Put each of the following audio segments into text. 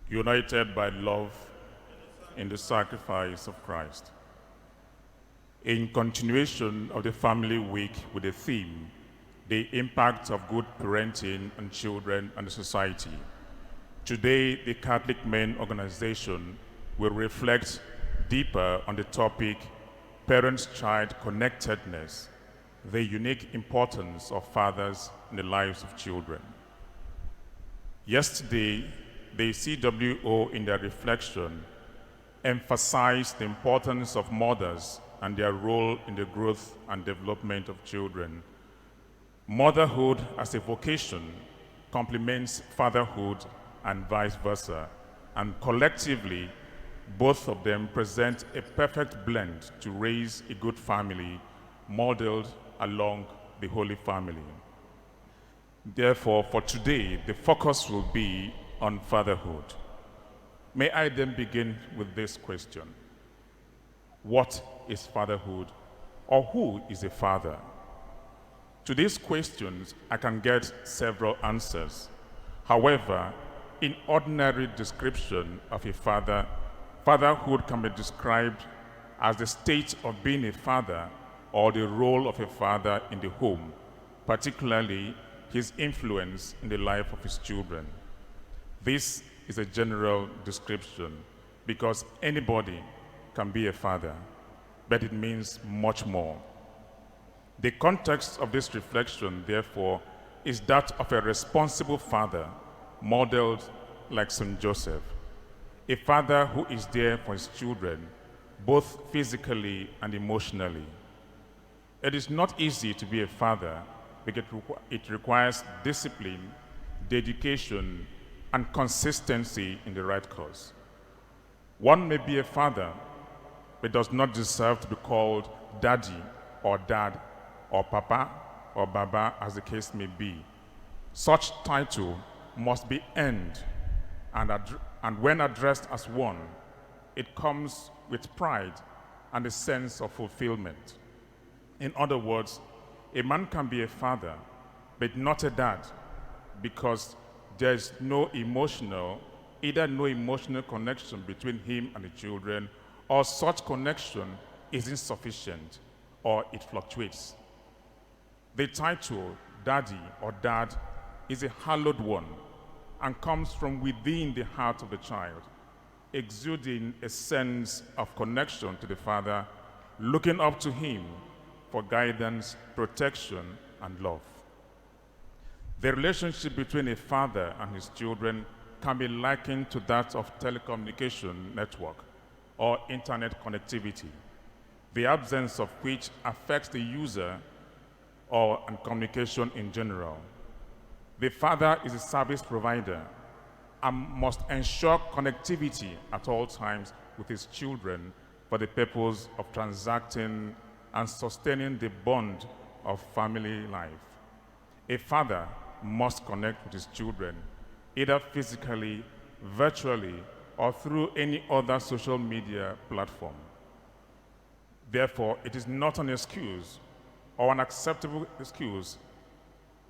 united by love in the sacrifice of Christ. In continuation of the Family Week with the theme, the impact of good parenting on children and society, today the Catholic Men Organization will reflect deeper on the topic, Parents-Child Connectedness, the unique importance of fathers in the lives of children. Yesterday, the CWO in their reflection emphasized the importance of mothers and their role in the growth and development of children. Motherhood as a vocation complements fatherhood and vice versa, and collectively, both of them present a perfect blend to raise a good family modeled along the Holy Family. Therefore, for today, the focus will be on fatherhood. May I then begin with this question: what is fatherhood, or who is a father? To these questions, I can get several answers. However, in ordinary description of a father, fatherhood can be described as the state of being a father or the role of a father in the home, particularly his influence in the life of his children. This is a general description because anybody can be a father, but it means much more. The context of this reflection, therefore, is that of a responsible father modeled like St. Joseph, a father who is there for his children, both physically and emotionally. It is not easy to be a father because it requires discipline, dedication, and consistency in the right cause. One may be a father, but does not deserve to be called daddy or dad or papa or baba, as the case may be. Such title must be earned, and when addressed as one, it comes with pride and a sense of fulfillment. In other words, a man can be a father, but not a dad, because there is either no emotional connection between him and the children, or such connection is insufficient, or it fluctuates. The title, daddy or dad, is a hallowed one and comes from within the heart of the child, exuding a sense of connection to the father, looking up to him for guidance, protection, and love. The relationship between a father and his children can be likened to that of telecommunication network or internet connectivity, the absence of which affects the user and communication in general. The father is a service provider and must ensure connectivity at all times with his children for the purpose of transacting and sustaining the bond of family life. A father must connect with his children, either physically, virtually, or through any other social media platform. Therefore, it is not an excuse or an acceptable excuse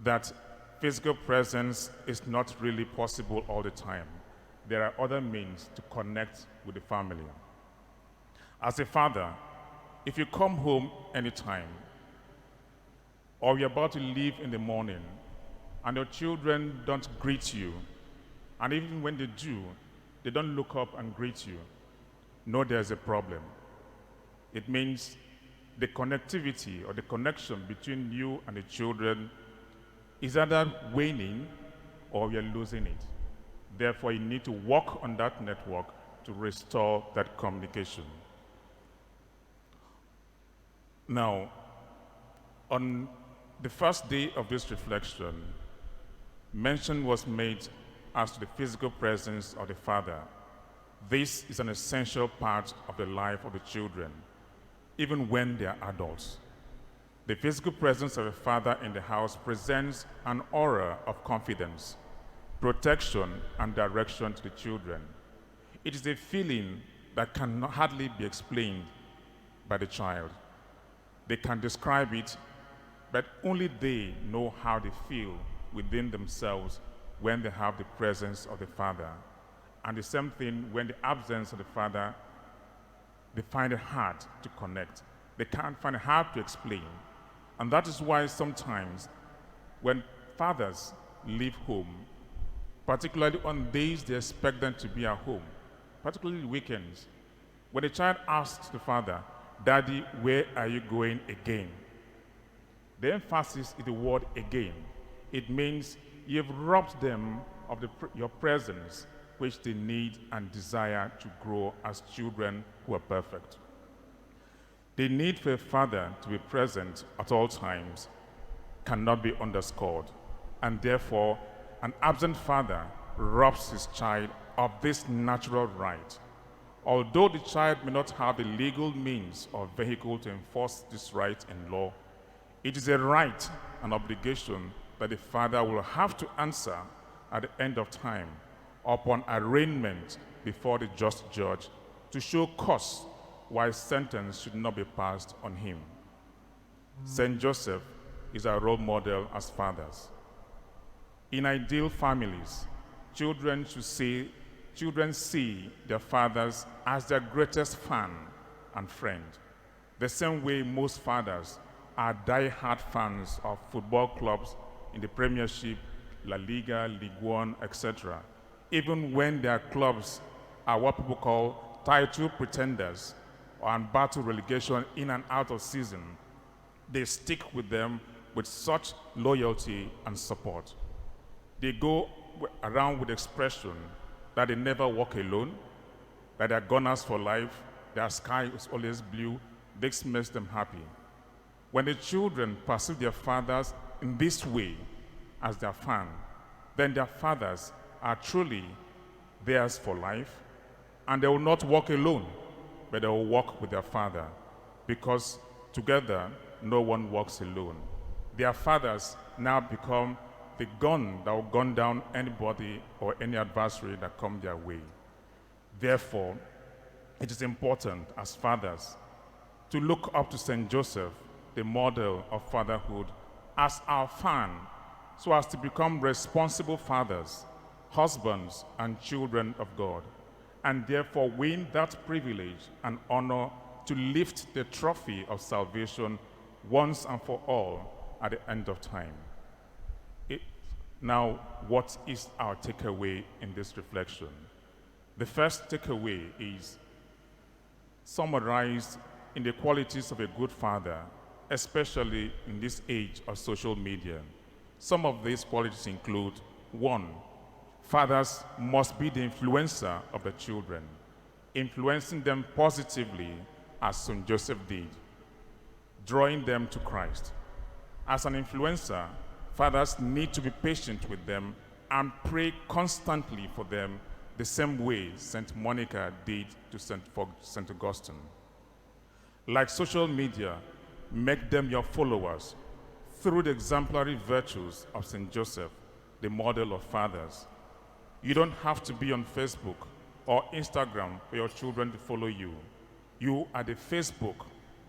that physical presence is not really possible all the time. There are other means to connect with the family. As a father, if you come home anytime, or you're about to leave in the morning, and your children don't greet you, and even when they do, they don't look up and greet you, know there's a problem. It means the connectivity or the connection between you and the children is either waning or you're losing it. Therefore, you need to work on that network to restore that communication. Now, on the first day of this reflection, mention was made as to the physical presence of the father. This is an essential part of the life of the children, even when they are adults. The physical presence of a father in the house presents an aura of confidence, protection, and direction to the children. It is a feeling that can hardly be explained by the child. They can describe it, but only they know how they feel within themselves when they have the presence of the father. And the same thing when the absence of the father, they find it hard to connect. They can't find it hard to explain. And that is why sometimes when fathers leave home, particularly on days they expect them to be at home, particularly weekends, when the child asks the father, "Daddy, where are you going again?" The emphasis is the word "again." It means you've robbed them of your presence, which they need and desire to grow as children who are perfect. The need for a father to be present at all times cannot be underscored, and therefore an absent father robs his child of this natural right. Although the child may not have the legal means or vehicle to enforce this right in law, it is a right and obligation that the father will have to answer at the end of time upon arraignment before the just judge to show cause why sentence should not be passed on him. Saint Joseph is our role model as fathers. In ideal families, children see their fathers as their greatest fan and friend. The same way most fathers are die-hard fans of football clubs in the Premiership, La Liga, Ligue 1, etc. Even when their clubs are what people call title pretenders and battle relegation in and out of season, they stick with them with such loyalty and support. They go around with the expression that they never walk alone, that they're gunners for life, their sky is always blue. This makes them happy. When the children perceive their fathers in this way as their fan, then their fathers are truly theirs for life, and they will not walk alone, but they will walk with their father, because together no one walks alone. Their fathers now become the gun that will gun down anybody or any adversary that come their way. Therefore, it is important as fathers to look up to Saint Joseph, the model of fatherhood, as our fan, so as to become responsible fathers, husbands, and children of God, and therefore win that privilege and honor to lift the trophy of salvation once and for all at the end of time. Now, what is our takeaway in this reflection? The first takeaway is summarized in the qualities of a good father, especially in this age of social media. Some of these qualities include: 1, fathers must be the influencer of the children, influencing them positively as Saint Joseph did, drawing them to Christ. As an influencer, fathers need to be patient with them and pray constantly for them, the same way St. Monica did to St. Augustine. Like social media, make them your followers through the exemplary virtues of St. Joseph, the model of fathers. You don't have to be on Facebook or Instagram for your children to follow you. You are the Facebook,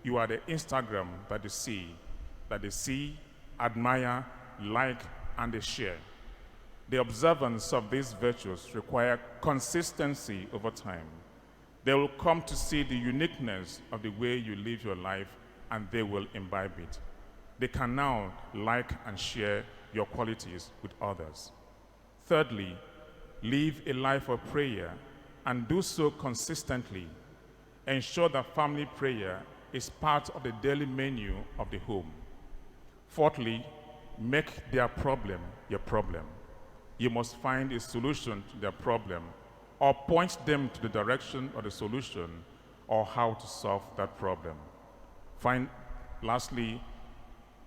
you are the Instagram that they see, admire, like, and they share. The observance of these virtues require consistency over time. They will come to see the uniqueness of the way you live your life, and they will imbibe it. They can now like and share your qualities with others. Thirdly, live a life of prayer and do so consistently. Ensure that family prayer is part of the daily menu of the home. Fourthly, make their problem your problem. You must find a solution to their problem, or point them to the direction of the solution or how to solve that problem. Lastly,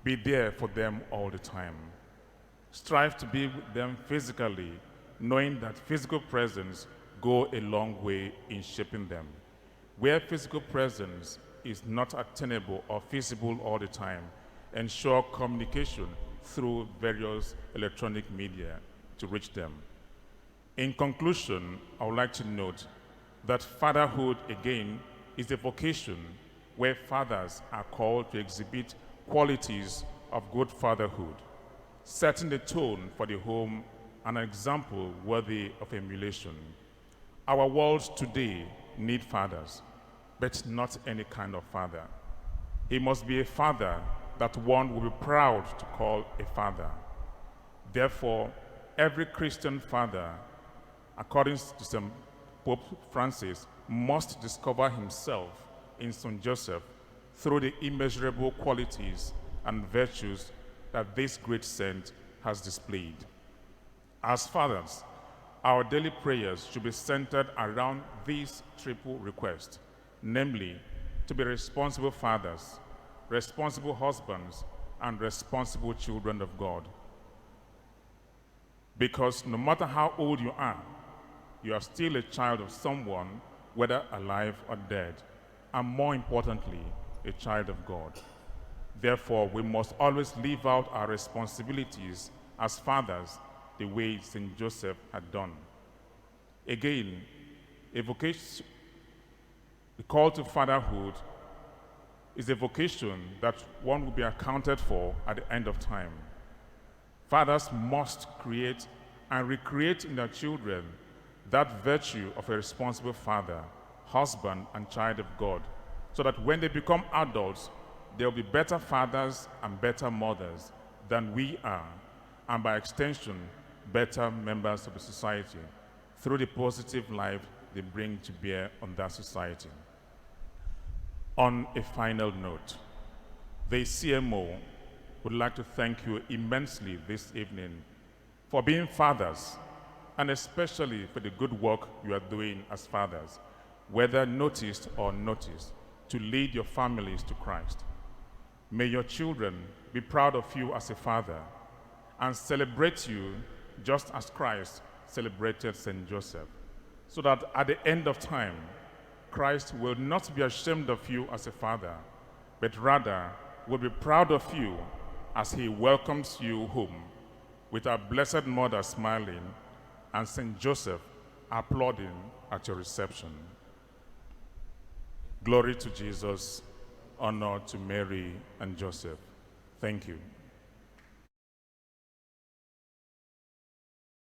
be there for them all the time. Strive to be with them physically, knowing that physical presence go a long way in shaping them. Where physical presence is not attainable or feasible all the time, ensure communication through various electronic media to reach them. In conclusion, I would like to note that fatherhood, again, is a vocation where fathers are called to exhibit qualities of good fatherhood, setting the tone for the home and an example worthy of emulation. Our world today needs fathers, but not any kind of father. He must be a father that one will be proud to call a father. Therefore, every Christian father, according to St. Pope Francis, must discover himself in St. Joseph through the immeasurable qualities and virtues that this great saint has displayed. As fathers, our daily prayers should be centered around these triple requests, namely, to be responsible fathers, responsible husbands, and responsible children of God. Because no matter how old you are still a child of someone, whether alive or dead, and more importantly, a child of God. Therefore, we must always live out our responsibilities as fathers the way St. Joseph had done. Again, the call to fatherhood is a vocation that one will be accounted for at the end of time. Fathers must create and recreate in their children that virtue of a responsible father, husband, and child of God, so that when they become adults, they'll be better fathers and better mothers than we are, and by extension, better members of the society through the positive life they bring to bear on that society. On a final note, the CMO would like to thank you immensely this evening for being fathers, and especially for the good work you are doing as fathers, whether noticed or unnoticed, to lead your families to Christ. May your children be proud of you as a father and celebrate you just as Christ celebrated St. Joseph, so that at the end of time, Christ will not be ashamed of you as a father, but rather will be proud of you as he welcomes you home, with our Blessed Mother smiling and St. Joseph applauding at your reception. Glory to Jesus, honor to Mary and Joseph. Thank you.